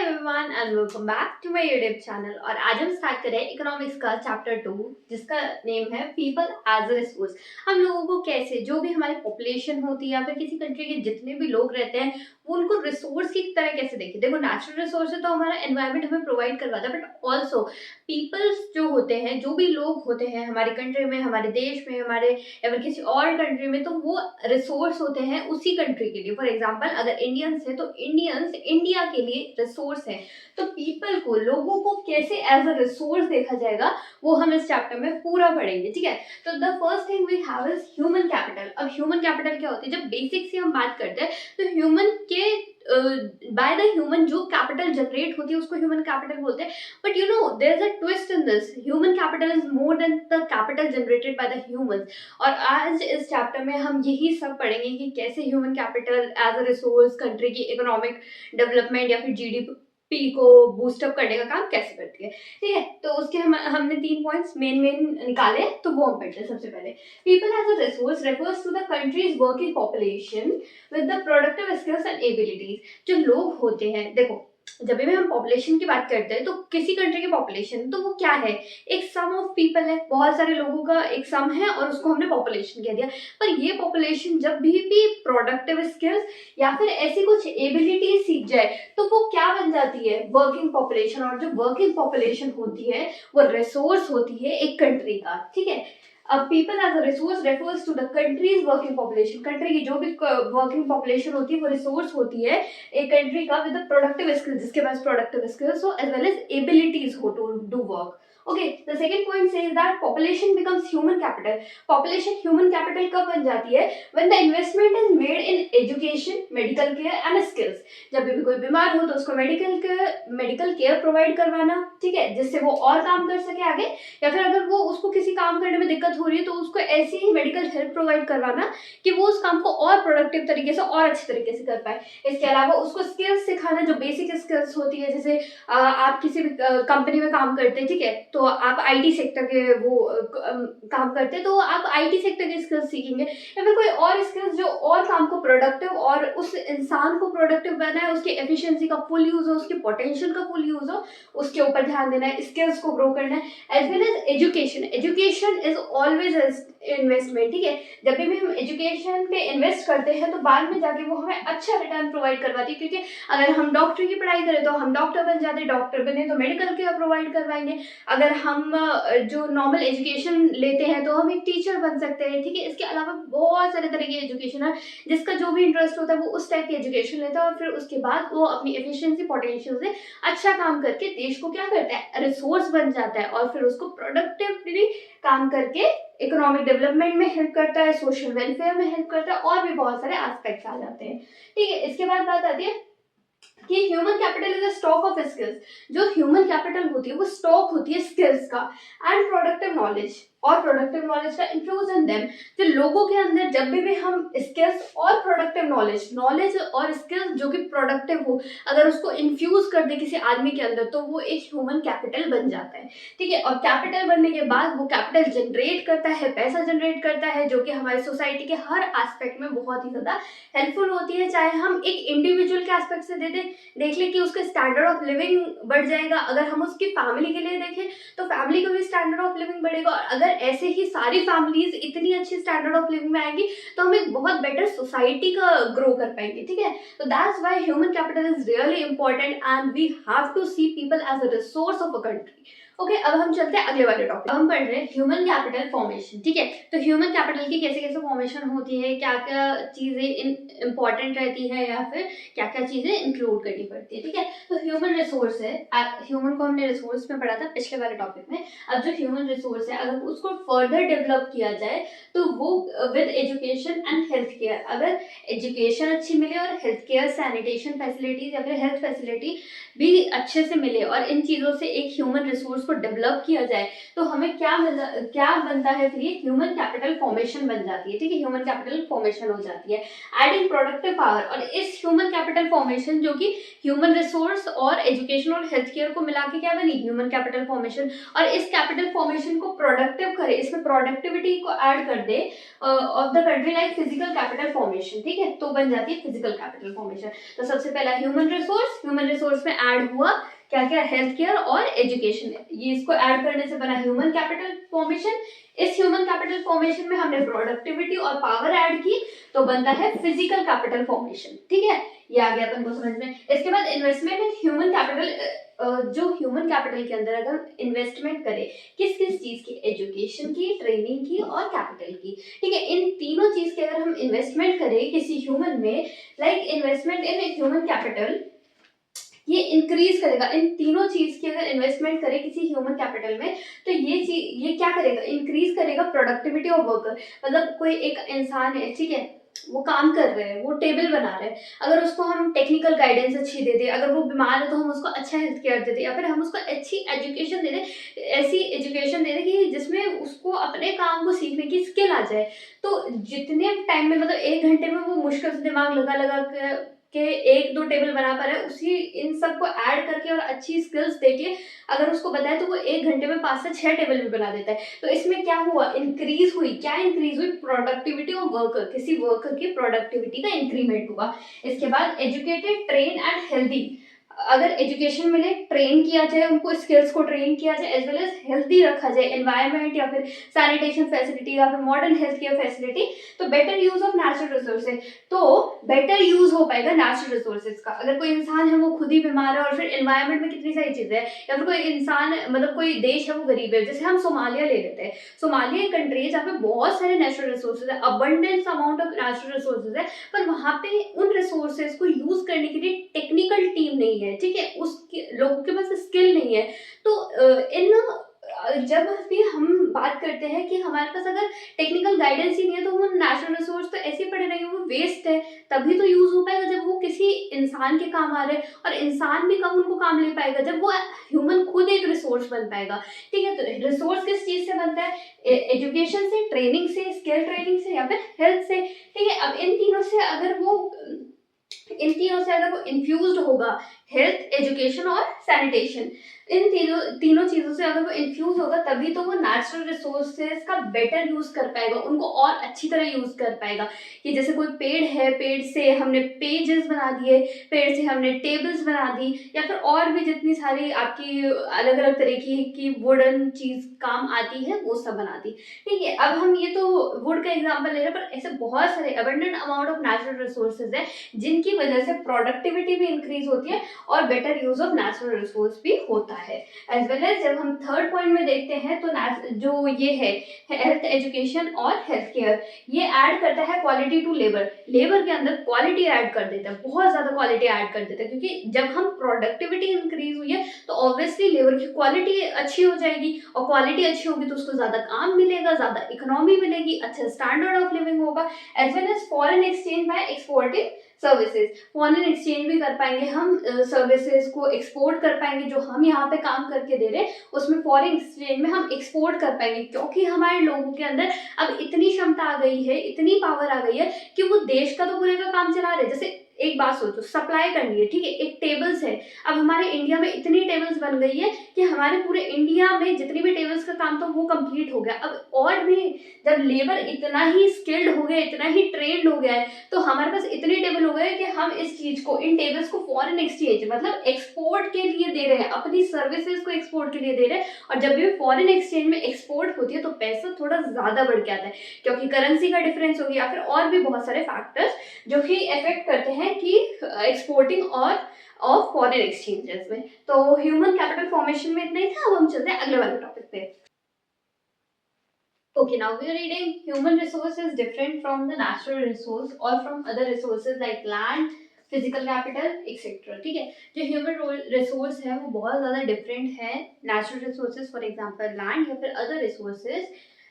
Everyone and welcome back to my YouTube channel. और आज हम स्टार्ट करें इकोनॉमिक्स का चैप्टर 2 जिसका नेम है पीपल एज अ रिसोर्स। हम लोगों को कैसे जो भी हमारी पॉपुलेशन होती है या फिर किसी कंट्री के जितने भी लोग रहते हैं वो उनको रिसोर्स की तरह कैसे देखें। देखो नेचुरल रिसोर्स है तो हमारा एनवायरनमेंट हमें प्रोवाइड करवाता है, बट ऑल्सो पीपल्स जो होते हैं, जो भी लोग होते हैं हमारी कंट्री में, हमारे देश में, हमारे या फिर किसी और कंट्री में, तो वो रिसोर्स होते हैं उसी कंट्री के लिए। फॉर एग्जांपल अगर इंडियंस है तो इंडियंस इंडिया के लिए रिसोर्स है। तो पीपल को, लोगों को कैसे एज अ रिसोर्स देखा जाएगा वो हम इस चैप्टर में पूरा पढ़ेंगे, ठीक है। तो the first thing we have is human capital. अब ह्यूमन कैपिटल क्या होती है? जब बेसिक से हम बात करते हैं तो ह्यूमन के बाय द ह्यूमन जो कैपिटल जनरेट होती है उसको ह्यूमन कैपिटल बोलते हैं। But you know there is a twist in this, human capital is more than the capital generated by the humans. और आज इस चैप्टर में हम यही सब पढ़ेंगे कि कैसे human capital as a resource country की इकोनॉमिक डेवलपमेंट या फिर जीडीपी को बूस्टअप करने का काम कैसे करती है, ठीक है। तो उसके हमने 3 पॉइंट्स मेन निकाले, तो वो हम पढ़ते हैं। सबसे पहले people as a resource refers to the countries working population with the productive skills and abilities. जो लोग होते हैं, देखो जब भी हम पॉपुलेशन की बात करते हैं तो किसी कंट्री की पॉपुलेशन तो वो क्या है, एक सम ऑफ पीपल है, बहुत सारे लोगों का एक सम है और उसको हमने पॉपुलेशन कह दिया। पर ये पॉपुलेशन जब भी प्रोडक्टिव स्किल्स या फिर ऐसी कुछ एबिलिटी सीख जाए तो वो क्या बन जाती है, वर्किंग पॉपुलेशन। और जो वर्किंग पॉपुलेशन होती है वो रिसोर्स होती है एक कंट्री का, ठीक है। अब people as a resource refers to the countries working population. Country की जो भी वर्किंग पॉपुलेशन होती है वो रिसोर्स होती है एक कंट्री का विद द प्रोडक्टिव स्किल्स, जिसके पास प्रोडक्टिव स्किल्स हो एज वेल एज एबिलिटीज हो to do work. Okay, the second point says that population becomes human capital. Population human capital कब बन जाती है? When the investment is made in education, medical care and skills. जब भी कोई बीमार हो तो उसको मेडिकल केयर प्रोवाइड करवाना, ठीक है, जिससे वो और काम कर सके आगे। या फिर अगर वो उसको किसी काम करने में दिक्कत हो रही है तो उसको ऐसी ही मेडिकल हेल्प प्रोवाइड करवाना कि वो उस काम को और प्रोडक्टिव तरीके से और अच्छे तरीके से कर पाए। इसके अलावा उसको स्किल्स सिखाना, जो बेसिक स्किल्स होती है, जैसे आप किसी भी कंपनी में काम करते हैं, ठीक है, तो आप आईटी सेक्टर के वो काम करते हैं तो आप आईटी सेक्टर के स्किल्स सीखेंगे। या फिर कोई और स्किल्स जो और काम को प्रोडक्टिव और उस इंसान को प्रोडक्टिव बनाए, उसकी एफिशिएंसी का फुल यूज हो, उसके पोटेंशियल का फुल यूज हो, उसके ऊपर ध्यान देना है, स्किल्स को ग्रो करना है। As well as education, education is always investment, ठीक है। जब भी हम एजुकेशन पे इन्वेस्ट करते हैं तो बाद में जाके वो हमें अच्छा रिटर्न प्रोवाइड करवाती है। क्योंकि अगर हम डॉक्टर की पढ़ाई करें तो हम डॉक्टर बन जाते हैं, डॉक्टर बने तो मेडिकल केयर प्रोवाइड करवाएंगे। अगर हम जो नॉर्मल एजुकेशन लेते हैं तो हम एक टीचर बन सकते हैं, ठीक है। इसके अलावा बहुत सारे तरह की एजुकेशन है, जिसका जो भी इंटरेस्ट होता है वो उस टाइप की एजुकेशन लेता है और फिर उसके बाद वो अपनी एफिशिएंसी पोटेंशियल से अच्छा काम करके देश को क्या करता है, रिसोर्स बन जाता है और फिर उसको प्रोडक्टिवली काम करके इकोनॉमिक डेवलपमेंट में हेल्प करता है, सोशल वेलफेयर में हेल्प करता है, और भी बहुत सारे एस्पेक्ट्स आ जाते हैं, ठीक है। इसके बाद बात आती है कि human capital is a stock of skills. जो ह्यूमन कैपिटल होती है वो स्टॉक होती है स्किल्स का एंड प्रोडक्टिव नॉलेज, और प्रोडक्टिव नॉलेज का इन्फ्यूज इन देम। तो लोगों के अंदर जब भी हम स्किल्स और प्रोडक्टिव नॉलेज और स्किल्स जो कि प्रोडक्टिव हो, अगर उसको इन्फ्यूज कर दे किसी आदमी के अंदर तो वो एक ह्यूमन कैपिटल बन जाता है, ठीक है। और कैपिटल बनने के बाद वो कैपिटल जनरेट करता है, पैसा जनरेट करता है, जो कि हमारी सोसाइटी के हर एस्पेक्ट में बहुत ही ज्यादा हेल्पफुल होती है। चाहे हम एक इंडिविजुअल के एस्पेक्ट से देख ले कि उसका स्टैंडर्ड ऑफ लिविंग बढ़ जाएगा, अगर हम उसकी फैमिली के लिए देखें तो फैमिली का भी स्टैंडर्ड ऑफ लिविंग बढ़ेगा। और अगर ऐसे ही सारी फैमिलीज इतनी अच्छी स्टैंडर्ड ऑफ लिविंग में आएंगी तो हम एक बहुत बेटर सोसाइटी का ग्रो कर पाएंगे, ठीक है। तो that's why human capital is really important and we have to see people as a resource of a country. Okay, अब हम चलते हैं अगले वाले टॉपिक। हम पढ़ रहे हैं ह्यूमन कैपिटल फॉर्मेशन, ठीक है। तो ह्यूमन कैपिटल की कैसे कैसे फॉर्मेशन होती है, क्या क्या चीजें इंपॉर्टेंट रहती है या फिर क्या क्या चीजें इंक्लूड करनी पड़ती है, ठीक है। तो ह्यूमन रिसोर्स है, ह्यूमन को हमने रिसोर्स में पढ़ा था पिछले वाले टॉपिक में। अब जो ह्यूमन रिसोर्स है अगर उसको फर्दर डेवलप किया जाए तो वो with education and health care, अगर एजुकेशन अच्छी मिले और हेल्थ केयर, सैनिटेशन फैसिलिटीज या फिर हेल्थ फैसिलिटी भी अच्छे से मिले और इन चीज़ों से एक ह्यूमन रिसोर्स को डेवलप किया जाए तो हमें क्या बनता है, फिर ये ह्यूमन कैपिटल फॉर्मेशन बन जाती है, ठीक है। ह्यूमन कैपिटल फॉर्मेशन हो जाती है एडिंग प्रोडक्टिव पावर। और इस ह्यूमन कैपिटल फॉर्मेशन जो कि ह्यूमन रिसोर्स और एजुकेशन और हेल्थ केयर को मिला के क्या बनी, ह्यूमन कैपिटल फॉर्मेशन। और इस कैपिटल फॉर्मेशन को प्रोडक्टिव डेवलप करे, इसमें प्रोडक्टिविटी को ऐड कर दे of the country like physical capital formation, ठीक है, तो बन जाती है फिजिकल कैपिटल फॉर्मेशन। तो सबसे पहला ह्यूमन रिसोर्स में ऐड हुआ क्या क्या, हेल्थ केयर और एजुकेशन, ये इसको ऐड करने से बना ह्यूमन कैपिटल फॉर्मेशन। इस ह्यूमन कैपिटल फॉर्मेशन में हमने प्रोडक्टिविटी और पावर ऐड की तो बनता है फिजिकल कैपिटल फॉर्मेशन, ठीक है, ये आ गया अपन को समझ में। इसके बाद इन्वेस्टमेंट इन ह्यूमन कैपिटल, जो ह्यूमन कैपिटल के अंदर अगर इन्वेस्टमेंट करें किस किस चीज की, एजुकेशन की, ट्रेनिंग की और कैपिटल की, ठीक है, इन तीनों चीज के अगर हम इन्वेस्टमेंट करें किसी ह्यूमन में, like investment in human capital, ये इंक्रीज करेगा। इन तीनों चीज की अगर इन्वेस्टमेंट करें किसी ह्यूमन कैपिटल में तो ये क्या करेगा, इंक्रीज करेगा प्रोडक्टिविटी ऑफ वर्कर। मतलब कोई एक इंसान है, ठीक है, वो काम कर रहे हैं, वो टेबल बना रहे हैं, अगर उसको हम टेक्निकल गाइडेंस अच्छी दे दें, अगर वो बीमार है तो हम उसको अच्छा हेल्थ केयर दे दें, या फिर हम उसको अच्छी एजुकेशन दे दें, ऐसी एजुकेशन दे दें कि जिसमें उसको अपने काम को सीखने की स्किल आ जाए, तो जितने टाइम में, मतलब 1 घंटे में वो मुश्किल से दिमाग लगा लगा के 1-2 टेबल बना पा रहा है, उसी इन सबको ऐड करके और अच्छी स्किल्स देके अगर उसको बताए तो वो 1 घंटे में 5 से 6 टेबल भी बना देता है। तो इसमें क्या हुआ, इंक्रीज हुई, क्या इंक्रीज हुई, प्रोडक्टिविटी ऑफ वर्कर, किसी वर्कर की प्रोडक्टिविटी का इंक्रीमेंट हुआ। इसके बाद एजुकेटेड, ट्रेन एंड हेल्दी, अगर एजुकेशन मिले, ट्रेन किया जाए, उनको स्किल्स को ट्रेन किया जाए, एज वेल एज हेल्दी रखा जाए एनवायरनमेंट या फिर सैनिटेशन फैसिलिटी या फिर मॉडर्न हेल्थ केयर फैसिलिटी, तो better use of natural resources, तो बेटर यूज हो पाएगा नेचुरल रिसोर्सेज का। अगर कोई इंसान है वो खुद ही बीमार है और फिर एनवायरनमेंट में कितनी सारी चीजें हैं, या फिर कोई इंसान, मतलब कोई देश है वो गरीब है, जैसे हम सोमालिया ले लेते हैं, सोमालिया एक कंट्री है जहाँ पे बहुत सारे नेचुरल रिसोर्सेज है, abundance amount of natural resources है, पर वहां पे उन रिसोर्सेज को यूज करने के लिए टेक्निकल टीम नहीं है, ठीक है, उसके लोगों के पास स्किल नहीं है। तो जब भी हम बात करते हैं कि हमारे पास अगर टेक्निकल गाइडेंस ही नहीं है तो वो नेचुरल रिसोर्स तो ऐसे पड़े रहेंगे, वो वेस्ट है, तभी तो यूज हो पाएगा जब वो किसी इंसान के काम आ रहे हैं, और इंसान भी कब उनको काम ले पाएगा जब वो ह्यूमन खुद एक रिसोर्स बन पाएगा, ठीक है। तो रिसोर्स किस चीज से बनता है, एजुकेशन से, ट्रेनिंग से, स्किल ट्रेनिंग से या फिर हेल्थ से, ठीक है। अब इन तीनों से अगर वो इन्फ्यूज होगा, हेल्थ, एजुकेशन और सैनिटेशन, इन तीनों चीजों से अगर वो इन्फ्यूज होगा तभी तो वो नेचुरल रिसोर्सेज का बेटर यूज कर पाएगा, उनको और अच्छी तरह यूज कर पाएगा। कि जैसे कोई पेड़ है, पेड़ से हमने पेजेस बना दिए, पेड़ से हमने टेबल्स बना दी, या फिर और भी जितनी सारी आपकी अलग अलग तरीके की वुडन चीज काम आती है वो सब बना दी, ठीक है। अब हम ये तो वुड का एग्जाम्पल ले रहे हैं, पर ऐसे बहुत सारे abundant amount of natural resources है जिनकी वजह से प्रोडक्टिविटी भी इंक्रीज होती है और better use of natural resource भी होता है। एज वेल एज जब हम थर्ड पॉइंट में देखते हैं तो जो ये है हेल्थ, एजुकेशन और हेल्थ केयर, ये ऐड करता है क्वालिटी टू लेबर, लेबर के अंदर क्वालिटी ऐड कर देता है, बहुत ज्यादा क्वालिटी ऐड कर देता है, क्योंकि जब हम प्रोडक्टिविटी इंक्रीज हुई है तो ऑब्वियसली लेबर की क्वालिटी अच्छी हो जाएगी, और क्वालिटी अच्छी होगी तो उसको ज्यादा काम मिलेगा, ज्यादा इकोनॉमी मिलेगी, अच्छा स्टैंडर्ड ऑफ लिविंग होगा। As well as foreign exchange by exporting services, foreign exchange भी कर पाएंगे हम, सर्विसेज को एक्सपोर्ट कर पाएंगे, जो हम यहाँ पे काम करके दे रहे हैं उसमें फॉरेन एक्सचेंज में हम एक्सपोर्ट कर पाएंगे, क्योंकि हमारे लोगों के अंदर अब इतनी क्षमता आ गई है, इतनी पावर आ गई है कि वो देश का तो पूरे का काम चला रहे हैं। जैसे एक बात सोचो, सप्लाई करनी है, ठीक है, एक टेबल्स है, अब हमारे इंडिया में इतनी टेबल्स बन गई है कि हमारे पूरे इंडिया में जितनी भी टेबल्स का काम था वो कंप्लीट हो गया। अब और भी जब लेबर इतना ही स्किल्ड हो गया, इतना ही ट्रेंड हो गया है, तो हमारे पास इतनी टेबल हो गए कि हम इस चीज को, इन टेबल्स को फॉरेन एक्सचेंज मतलब एक्सपोर्ट के लिए दे रहे हैं, अपनी सर्विसेज को एक्सपोर्ट के लिए दे रहे हैं, और जब भी फॉरेन एक्सचेंज में एक्सपोर्ट होती है तो पैसा थोड़ा ज्यादा बढ़ के आता है, क्योंकि करेंसी का डिफरेंस हो गया, या फिर और भी बहुत सारे फैक्टर्स जो कि इफेक्ट करते हैं कि एक्सपोर्टिंग और ऑफ फॉरेन एक्सचेंजेस में। तो ह्यूमन कैपिटल फॉर्मेशन में इतना ही था, अब हम चलते हैं अगले वाले टॉपिक पे। Okay, now we are reading human resource is different from the natural resource or from other resources like land, physical capital etcetera, ठीक है। जो ह्यूमन रिसोर्स है वो बहुत ज़्यादा डिफरेंट है natural resources, for example land या फिर अदर रिसोर्सेज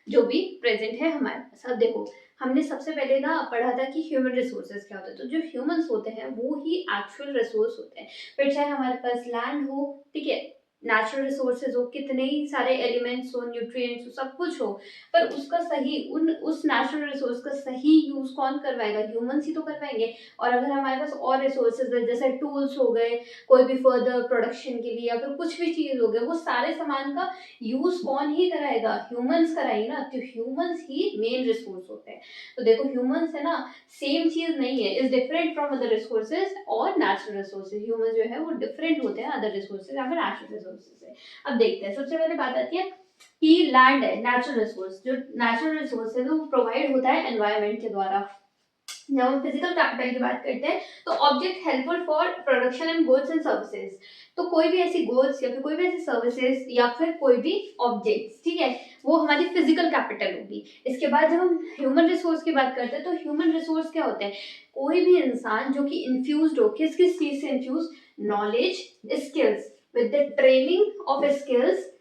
जो भी प्रेजेंट है हमारे पास। अब देखो, हमने सबसे पहले ना पढ़ा था कि ह्यूमन रिसोर्सेज क्या होता है, तो जो ह्यूमंस होते हैं वो ही एक्चुअल रिसोर्स होते हैं, फिर चाहे हमारे पास लैंड हो, ठीक है, नेचुरल रिसोर्सेज हो, कितने ही सारे एलिमेंट्स हो, न्यूट्रिएंट्स हो, सब कुछ हो, पर उसका सही उन उस नेचुरल रिसोर्स का सही यूज कौन करवाएगा? ह्यूमंस ही तो करवाएंगे। और अगर हमारे पास और रिसोर्सेज है, जैसे टूल्स हो गए, कोई भी फर्दर प्रोडक्शन के लिए, या फिर कुछ भी चीज हो गया, वो सारे सामान का यूज कौन ही कराएगा? ह्यूमंस कराएंगे ना। तो ह्यूमंस ही मेन रिसोर्स होते हैं। तो देखो, ह्यूमंस है ना, सेम चीज नहीं है, is different from other resources और नेचुरल रिसोर्सेज। ह्यूमन जो है वो डिफरेंट होते हैं अदर रिसोर्सेज या फिर नेचुरल रिसोर्सेज से। अब देखते हैं, सबसे पहले बात आती है कि लैंड है नेचुरल रिसोर्स। जो नेचुरल रिसोर्स है वो प्रोवाइड होता है एनवायरनमेंट के द्वारा। जब हम फिजिकल कैपिटल की बात करते हैं, तो object helpful for production and goods and services. तो कोई भी ऐसी गुड्स या फिर कोई भी ऐसी सर्विसेज या फिर कोई भी ऑब्जेक्ट्स, ठीक है, वो हमारी फिजिकल कैपिटल होगी। इसके बाद जब हम ह्यूमन रिसोर्स की बात करते हैं, तो ह्यूमन रिसोर्स क्या होते हैं? कोई भी इंसान जो कि इन्फ्यूज्ड हो, किस किस चीज से infuse? Knowledge, skills, with the training of skills,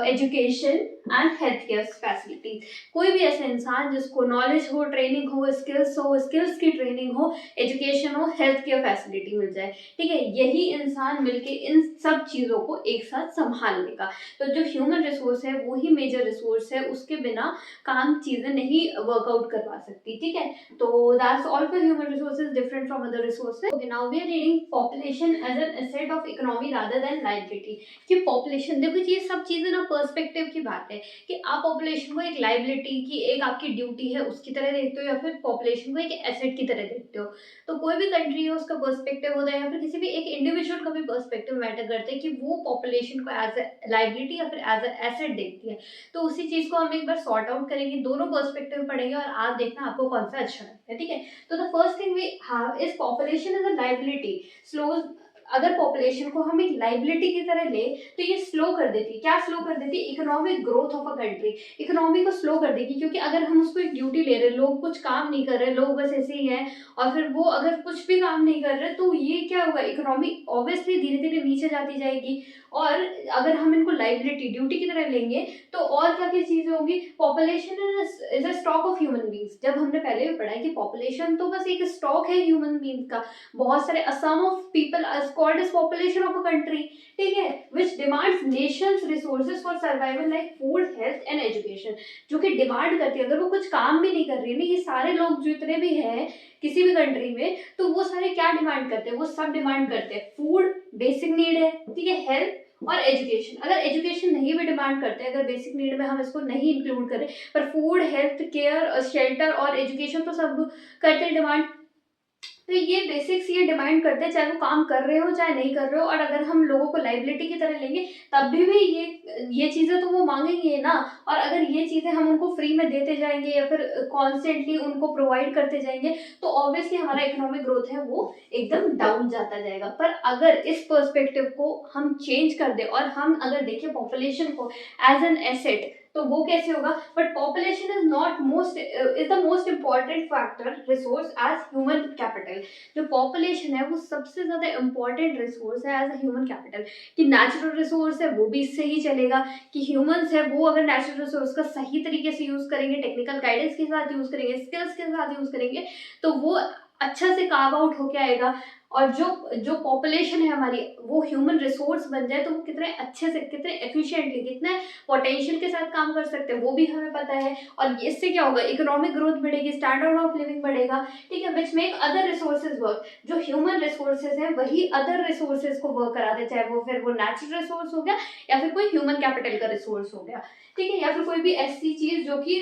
education and health care facilities. कोई भी ऐसा इंसान जिसको नॉलेज हो, ट्रेनिंग हो, स्किल्स की ट्रेनिंग हो, एजुकेशन हो, हेल्थ केयर फैसिलिटी मिल जाए, ठीक है, यही इंसान मिलके इन सब चीजों को एक साथ संभाल लेगा। तो जो ह्यूमन रिसोर्स है वो ही मेजर रिसोर्स है, उसके बिना काम चीजें नहीं वर्कआउट करवा सकती, ठीक है। तो that's all for human resources different from other resources. Okay, now we are reading population as an asset of economy rather than liability. कि पॉपुलेशन, देखो ये सब चीजें ना पर्सपेक्टिव की बात है, कि आप पॉपुलेशन को एक लाइबिलिटी की, एक आपकी ड्यूटी है उसकी तरह देखते हो, या फिर पॉपुलेशन को एक एसेट की तरह देखते हो। तो कोई भी कंट्री हो उसका पर्सपेक्टिव होता है, या फिर किसी भी एक इंडिविजुअल का भी पर्सपेक्टिव मैटर करता है कि वो पॉपुलेशन को एज ए लाइबिलिटी या फिर एज ए एसेट देखती है। तो उसी चीज को हम एक बार सॉर्ट आउट करेंगे, दोनों पर्सपेक्टिव पढ़ेंगे और आप देखना आपको कौन सा अच्छा लगता है, ठीक है। तो the first thing we have is population is a liability slows. अगर पॉपुलेशन को हम एक लाइबिलिटी की तरह ले, तो ये स्लो कर देती, क्या स्लो कर देती? Economic growth of a country. Economy को स्लो कर देगी, क्योंकि अगर हम उसको एक ड्यूटी ले रहे, लोग कुछ काम नहीं कर रहे, लोग बस ऐसे ही हैं, और फिर वो अगर कुछ भी काम नहीं कर रहे, तो ये क्या होगा? इकोनॉमी ऑब्वियसली धीरे धीरे नीचे जाती जाएगी। और अगर हम इनको लाइबिलिटी, ड्यूटी की तरह लेंगे, तो और क्या क्या चीजें होंगी? Population is a stock of human beings. जब हमने पहले भी पढ़ा है कि पॉपुलेशन तो बस एक स्टॉक है ह्यूमन बींग्स का, बहुत सारे Assam of people as called as population of a country, ठीक है, which demands nations resources for survival like food, health and education। जो कि डिमांड करती है, अगर वो कुछ काम भी नहीं कर रही है ना, ये सारे लोग जितने भी हैं किसी भी कंट्री में, तो वो सारे क्या डिमांड करते हैं? वो सब डिमांड करते हैं, फूड बेसिक नीड है, ठीक है, हेल्थ और एजुकेशन। अगर एजुकेशन नहीं भी डिमांड करते हैं, अगर बेसिक नीड में हम इसको नहीं इंक्लूड करें, पर फूड, हेल्थ केयर, शेल्टर और एजुकेशन तो सब करते हैं डिमांड। तो ये बेसिक्स ये डिमांड करते हैं, चाहे वो काम कर रहे हो चाहे नहीं कर रहे हो। और अगर हम लोगों को लाइबिलिटी की तरह लेंगे, तब भी ये चीज़ें तो वो मांगेंगे ना। और अगर ये चीज़ें हम उनको फ्री में देते जाएंगे या फिर कॉन्स्टेंटली उनको प्रोवाइड करते जाएंगे, तो ऑब्वियसली हमारा इकोनॉमिक ग्रोथ है वो एकदम डाउन जाता जाएगा। पर अगर इस पर्सपेक्टिव को हम चेंज कर दे और हम अगर देखें पॉपुलेशन को एज एन एसेट, तो वो कैसे होगा? But population is the most important factor resource as human capital. जो पॉपुलेशन है वो सबसे ज्यादा इंपॉर्टेंट रिसोर्स है एज अ ह्यूमन कैपिटल। कि नेचुरल रिसोर्स है वो भी इससे ही चलेगा, कि ह्यूमंस है वो अगर नेचुरल रिसोर्स का सही तरीके से यूज करेंगे, टेक्निकल गाइडेंस के साथ यूज करेंगे, स्किल्स के साथ यूज करेंगे, तो वो अच्छा से कार्व आउट होके आएगा। और जो जो पॉपुलेशन है हमारी, वो ह्यूमन रिसोर्स बन जाए, तो वो कितने अच्छे से, कितने एफिशिएंटली, कितने पोटेंशियल के साथ काम कर सकते हैं वो भी हमें पता है। और इससे क्या होगा? इकोनॉमिक ग्रोथ बढ़ेगी, स्टैंडर्ड ऑफ लिविंग बढ़ेगा, ठीक है, which make other resources work. जो ह्यूमन रिसोर्सेज है वही अदर रिसोर्सेज को वर्क करा दे, चाहे वो फिर वो नेचुरल रिसोर्स हो गया या फिर कोई ह्यूमन कैपिटल का रिसोर्स हो गया, ठीक है, या फिर कोई भी ऐसी चीज जो कि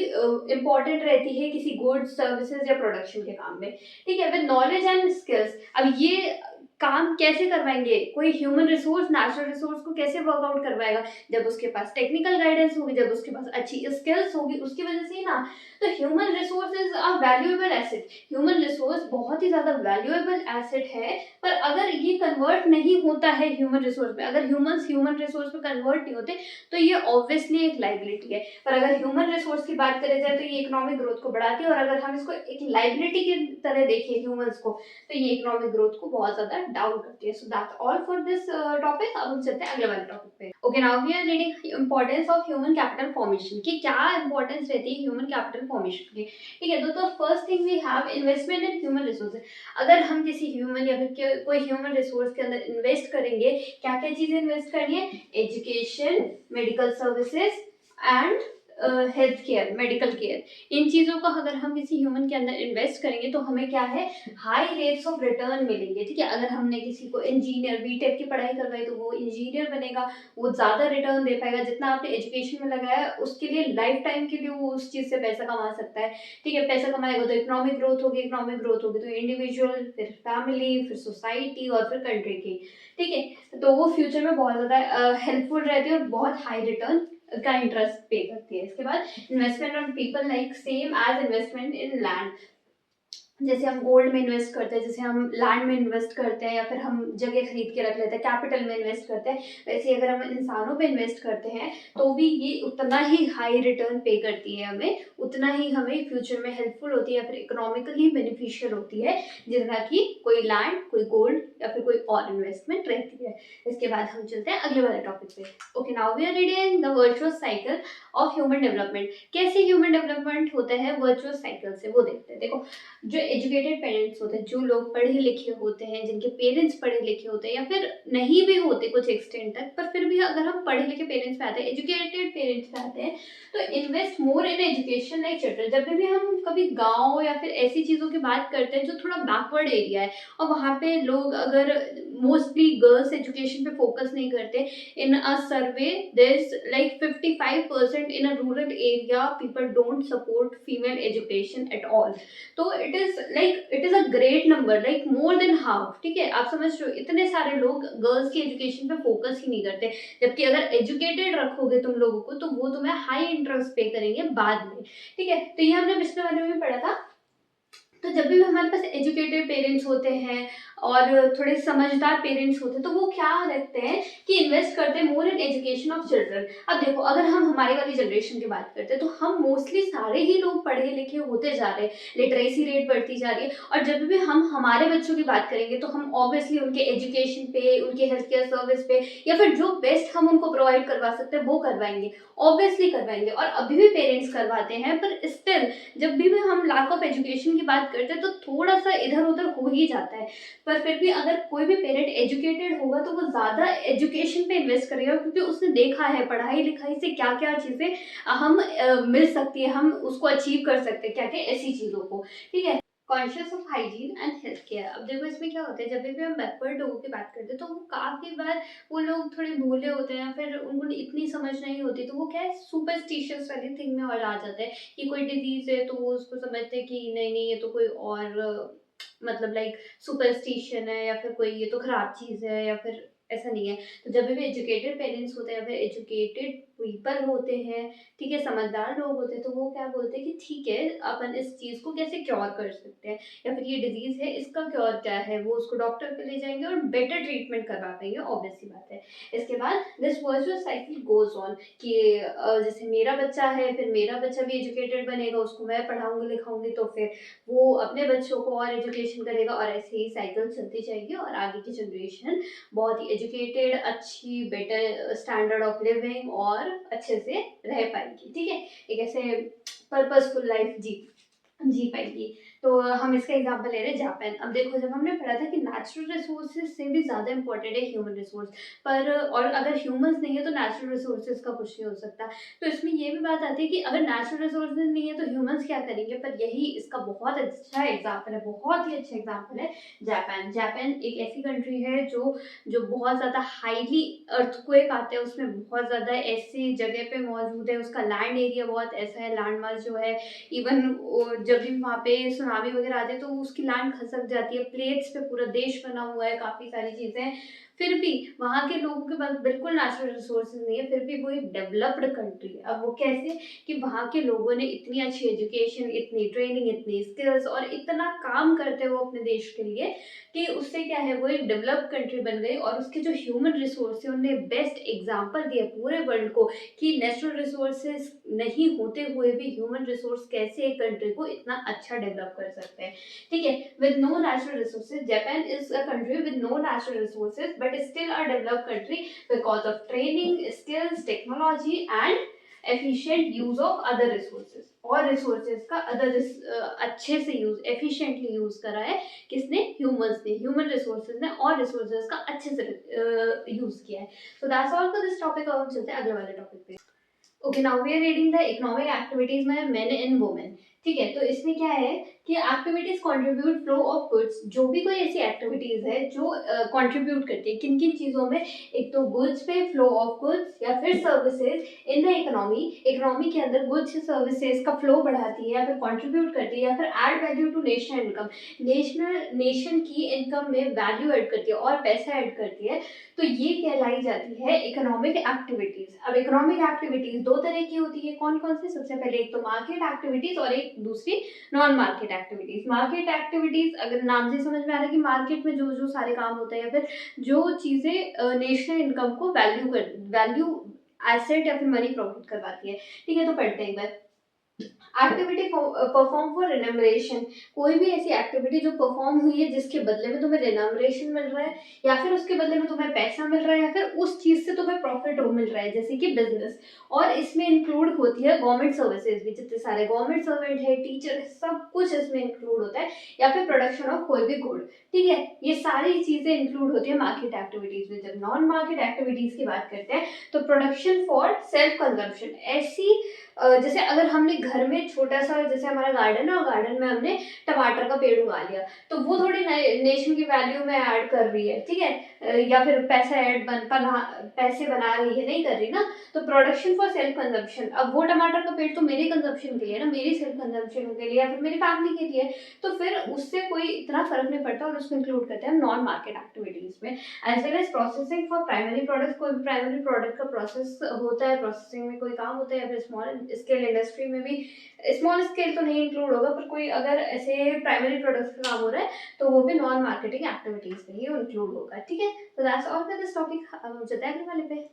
इंपॉर्टेंट रहती है किसी गुड्स, सर्विसेज या प्रोडक्शन के काम में, ठीक है, विद नॉलेज एंड स्किल्स। अब ये काम कैसे करवाएंगे? कोई ह्यूमन रिसोर्स नेचुरल रिसोर्स को कैसे वर्कआउट करवाएगा? जब उसके पास टेक्निकल गाइडेंस होगी, जब उसके पास अच्छी स्किल्स होगी, उसकी वजह से ही ना। तो human resource is a valuable asset. Human resource बहुत ही ज्यादा वैल्यूएबल एसेट है, पर अगर ये कन्वर्ट नहीं होता है ह्यूमन रिसोर्स में, अगर ह्यूमंस ह्यूमन रिसोर्स में कन्वर्ट नहीं होते, तो ये ऑब्वियसली एक लाइबिलिटी है। पर अगर ह्यूमन रिसोर्स की बात करें जाए, तो ये इकोनॉमिक ग्रोथ को बढ़ाती है, और अगर हम इसको एक लाइबिलिटी की तरह देखें ह्यूमंस को, तो ये इकोनॉमिक ग्रोथ को बहुत ज्यादा डाउन करती है। So that's all for this topic. अब हम चलते हैं अगले वाले टॉपिक पे। Okay, now we are reading importance of human capital formation, कि क्या इंपॉर्टेंस रहती है ह्यूमन कैपिटल फॉर्मेशन की। ठीक है, तो first thing we have investment in human resources. अगर हम किसी ह्यूमन या फिर कोई ह्यूमन रिसोर्स के अंदर इन्वेस्ट करेंगे, क्या क्या चीजें इन्वेस्ट करनी है? Education, medical services and health care, medical care, इन चीज़ों का अगर हम किसी ह्यूमन के अंदर इन्वेस्ट करेंगे तो हमें क्या है, हाई रेट्स ऑफ रिटर्न मिलेंगे। ठीक है, अगर हमने किसी को इंजीनियर बीटेक की पढ़ाई करवाई तो वो इंजीनियर बनेगा, वो ज़्यादा रिटर्न दे पाएगा। जितना आपने एजुकेशन में लगाया उसके लिए लाइफ टाइम के लिए वो उस चीज़ से पैसा कमा सकता है। ठीक है, पैसा कमाएगा तो इकोनॉमिक ग्रोथ होगी, इकोनॉमिक ग्रोथ होगी तो इंडिविजुअल, फिर फैमिली, फिर सोसाइटी और फिर कंट्री की। ठीक है, तो वो फ्यूचर में बहुत ज़्यादा हेल्पफुल रहती है और बहुत हाई रिटर्न का इंटरेस्ट पे करती है। इसके बाद investment on people, like same as investment in land. जैसे हम गोल्ड में इन्वेस्ट करते हैं, जैसे हम लैंड में इन्वेस्ट करते हैं, या फिर हम जगह खरीद के रख लेते हैं, कैपिटल में इन्वेस्ट करते हैं, वैसे ही अगर हम इंसानों पे इन्वेस्ट करते हैं तो भी ये उतना ही हाई रिटर्न पे करती है हमें, उतना ही हमें फ्यूचर में हेल्पफुल होती है या फिर इकोनॉमिकली बेनिफिशियल होती है, जितना कि कोई लैंड, कोई गोल्ड या फिर कोई और इन्वेस्टमेंट रहती है। इसके बाद हम चलते हैं अगले वाले टॉपिक पे। Okay, now we are reading the virtuous cycle of human development. कैसे ह्यूमन डेवलपमेंट होता है वर्चुअस साइकिल से, वो देखते हैं। देखो, जो एजुकेटेड पेरेंट्स होते हैं, जो लोग पढ़े लिखे होते हैं, जिनके पेरेंट्स पढ़े लिखे होते हैं या फिर नहीं भी होते कुछ एक्सटेंट तक, पर फिर भी अगर हम पढ़े लिखे पेरेंट्स पे आते हैं, एजुकेटेड पेरेंट्स पे आते हैं, तो invest more in education like children. जब भी हम कभी गांव या फिर ऐसी चीज़ों की बात करते हैं जो थोड़ा बैकवर्ड एरिया है और वहाँ पे लोग अगर मोस्टली गर्ल्स एजुकेशन पे फोकस नहीं करते, in a survey there's like 55% in a rural area people don't support female education at all। तो it is a great number, like more than half. ठीक है, आप समझ रहे हो, इतने सारे लोग गर्ल्स की एजुकेशन पे फोकस ही नहीं करते, जबकि अगर एजुकेटेड रखोगे तुम लोगों को तो वो तुम्हें हाई इंटरेस्ट पे करेंगे बाद में। ठीक है, तो ये हमने पिछले वाले में पढ़ा था। तो जब भी हमारे पास एजुकेटेड पेरेंट्स होते हैं और थोड़े समझदार पेरेंट्स होते हैं तो वो क्या रखते हैं कि इन्वेस्ट करते हैं मोर इन एजुकेशन ऑफ चिल्ड्रन। अब देखो, अगर हम हमारी वाली जनरेशन की बात करते हैं तो हम मोस्टली सारे ही लोग पढ़े लिखे होते जा रहे हैं, लिटरेसी रेट बढ़ती जा रही है, और जब भी हम हमारे बच्चों की बात करेंगे तो हम ऑब्वियसली उनके एजुकेशन पे, उनके हेल्थ केयर सर्विस पे या फिर जो बेस्ट हम उनको प्रोवाइड करवा सकते हैं वो करवाएंगे, ऑब्वियसली करवाएंगे, और अभी भी पेरेंट्स करवाते हैं। पर स्टिल जब भी हम लैक ऑफ एजुकेशन की बात करते हैं तो थोड़ा सा इधर उधर हो ही जाता है। पर फिर भी अगर कोई भी पेरेंट एजुकेटेड होगा तो वो ज़्यादा एजुकेशन पे इन्वेस्ट करेगा, क्योंकि उसने देखा है पढ़ाई लिखाई से क्या क्या चीज़ें हम मिल सकती है, हम उसको अचीव कर सकते हैं, क्या क्या ऐसी चीज़ों को। ठीक है, conscious of hygiene and health care. अब देखो इसमें क्या होता है, जब भी हम बैकवर्ड लोगों की बात करते हैं तो वो काफ़ी बार वो लोग थोड़े भोले होते हैं, फिर उनको इतनी समझ नहीं होती, तो वो क्या है, सुपरस्टिशियस वाली थिंग में और आ जाते हैं कि कोई डिजीज है तो वो उसको समझते हैं कि नहीं नहीं ये तो कोई और मतलब लाइक सुपरस्टिशन है, या फिर कोई ये तो खराब चीज़ है, या फिर ऐसा नहीं है। तो जब भी एजुकेटेड पेरेंट्स होते हैं या फिर एजुकेटेड पीपल होते हैं, ठीक है, समझदार लोग होते हैं, तो वो क्या बोलते हैं कि ठीक है, अपन इस चीज़ को कैसे क्योर कर सकते हैं, या फिर ये डिजीज़ है इसका क्योर क्या है, वो उसको डॉक्टर पे ले जाएंगे और बेटर ट्रीटमेंट करवा पाएंगे, ऑब्वियस सी बात है। इसके बाद this virtuous cycle goes on कि जैसे मेरा बच्चा है, फिर मेरा बच्चा भी एजुकेटेड बनेगा, उसको मैं पढ़ाऊंगी लिखाऊंगी तो फिर वो अपने बच्चों को और एजुकेशन करेगा, और ऐसे ही साइकिल चलती जाएगी और आगे की जनरेशन बहुत ही एजुकेटेड, अच्छी, बेटर स्टैंडर्ड ऑफ लिविंग और अच्छे से रह पाएगी। ठीक है, एक ऐसे पर्पसफुल लाइफ जी पाएगी। तो हम इसका एग्जांपल ले रहे हैं जापान। अब देखो, जब हमने पढ़ा था कि नेचुरल रिसोर्सेज से भी ज़्यादा इंपॉर्टेंट है ह्यूमन रिसोर्स, पर और अगर ह्यूमंस नहीं है तो नेचुरल रिसोर्सेज का कुछ नहीं हो सकता। तो इसमें ये भी बात आती है कि अगर नेचुरल रिसोर्सेज नहीं है तो ह्यूमंस क्या करेंगे, पर यही इसका बहुत अच्छा एग्जाम्पल है, बहुत ही अच्छा एग्जाम्पल है जापान। जापान एक ऐसी कंट्री है जो जो बहुत ज़्यादा हाईली अर्थक्वेक आते हैं उसमें बहुत ज़्यादा ऐसी जगह पे मौजूद है, उसका लैंड एरिया बहुत ऐसा है, लैंड मास जो है, इवन जब भी वहाँ पे सुनामी वगैरह आती है तो उसकी लैंड खसक जाती है, प्लेट्स पे पूरा देश बना हुआ है, काफ़ी सारी चीज़ें। फिर भी वहाँ के लोगों के पास बिल्कुल नेचुरल रिसोर्सेज नहीं है, फिर भी वो एक डेवलप्ड कंट्री है। अब वो कैसे? कि वहाँ के लोगों ने इतनी अच्छी एजुकेशन, इतनी ट्रेनिंग, इतनी स्किल्स और इतना काम करते हैं वो अपने देश के लिए कि उससे क्या है, वो एक डेवलप्ड कंट्री बन गई और उसके जो ह्यूमन रिसोर्स है उन्होंने बेस्ट एग्जांपल दिया पूरे वर्ल्ड को कि नेचुरल रिसोर्सेज नहीं होते हुए भी ह्यूमन रिसोर्स कैसे एक कंट्री को इतना अच्छा डेवलप कर सकते हैं। ठीक है, with no natural resources, Japan is a country with no natural resources but still a developed country because of training, skills, technology and efficient use of other resources। और resources का अच्छे से यूज, efficiently यूज करा है किसने? Humans ने, human resources ने और रिसोर्सेज का अच्छे से यूज किया है। So that's all for this topic. अब हम चलते हैं अगले वाले टॉपिक पे। Okay, now we are reading the economic activities में मेन एंड वुमेन। ठीक है, तो इसमें क्या है कि activities contribute flow of goods. जो भी कोई ऐसी एक्टिविटीज है जो कंट्रीब्यूट करती है किन किन चीजों में? एक तो गुड्स पे, फ्लो ऑफ गुड्स या फिर services in the economy. Economy के अंदर गुड्स सर्विसेज का फ्लो बढ़ाती है या फिर कंट्रीब्यूट करती है या फिर add value to national income. Nation की इनकम में वैल्यू ऐड करती है और पैसा ऐड करती है। तो ये कहलाई जाती है इकोनॉमिक एक्टिविटीज। अब इकोनॉमिक एक्टिविटीज दो तरह की होती है, कौन कौन से? सबसे पहले एक तो मार्केट एक्टिविटीज और एक दूसरी non market activities. Market activities अगर नाम से समझ में आ रहा है कि मार्केट में जो जो सारे काम होते हैं या फिर जो चीजें नेशनल इनकम को वैल्यू एसेट या फिर मनी प्रोवाइड करवाती है। ठीक है, तो पढ़ते हैं एक बार। Activity perform for remuneration. कोई भी ऐसी एक्टिविटी जो परफॉर्म हुई है जिसके बदले में तुम्हें रिनमरेशन मिल रहा है या फिर उसके बदले में तुम्हें पैसा मिल रहा है या फिर उस चीज से तुम्हें प्रॉफिट मिल रहा है, जैसे कि बिजनेस। और इसमें इंक्लूड होती है गवर्नमेंट सर्विसेज भी, जितने सारे गवर्नमेंट सर्वेंट है, टीचर है, सब कुछ इसमें इंक्लूड होता है, या फिर प्रोडक्शन ऑफ कोई भी गुड। ठीक है, ये सारी चीजें इंक्लूड होती है मार्केट एक्टिविटीज में। जब नॉन मार्केट एक्टिविटीज की बात करते हैं तो प्रोडक्शन फॉर सेल्फ कंजम्पशन। ऐसी जैसे अगर हमने घर में छोटा सा, जैसे हमारा गार्डन है और गार्डन में हमने टमाटर का पेड़ उगा लिया, तो वो थोड़ी नेशन की वैल्यू में ऐड कर रही है। ठीक है, या फिर पैसे बना रही है, नहीं कर रही ना। तो प्रोडक्शन फॉर सेल्फ कंजम्पशन, अब वो टमाटर का पेड़ तो मेरे कंजम्पशन के लिए ना, मेरी सेल्फ कंजम्पशन के लिए या फिर मेरी फैमिली के लिए, तो फिर उससे कोई इतना फर्क नहीं पड़ता और उसको इंक्लूड करते हैं नॉन मार्केट एक्टिविटीज में। As well as processing for primary product. कोई भी प्राइमरी प्रोडक्ट का प्रोसेस होता है, प्रोसेसिंग में कोई काम होता है, या फिर स्मॉल स्केल इंडस्ट्री में भी, स्मॉल स्केल तो नहीं इंक्लूड होगा पर कोई अगर ऐसे प्राइमरी प्रोडक्ट्स का काम हो रहा है तो वो भी नॉन मार्केटिंग एक्टिविटीज में ही इंक्लूड होगा। ठीक है, तो that's all for this topic. अब हम चलते हैं अगले वाले पे।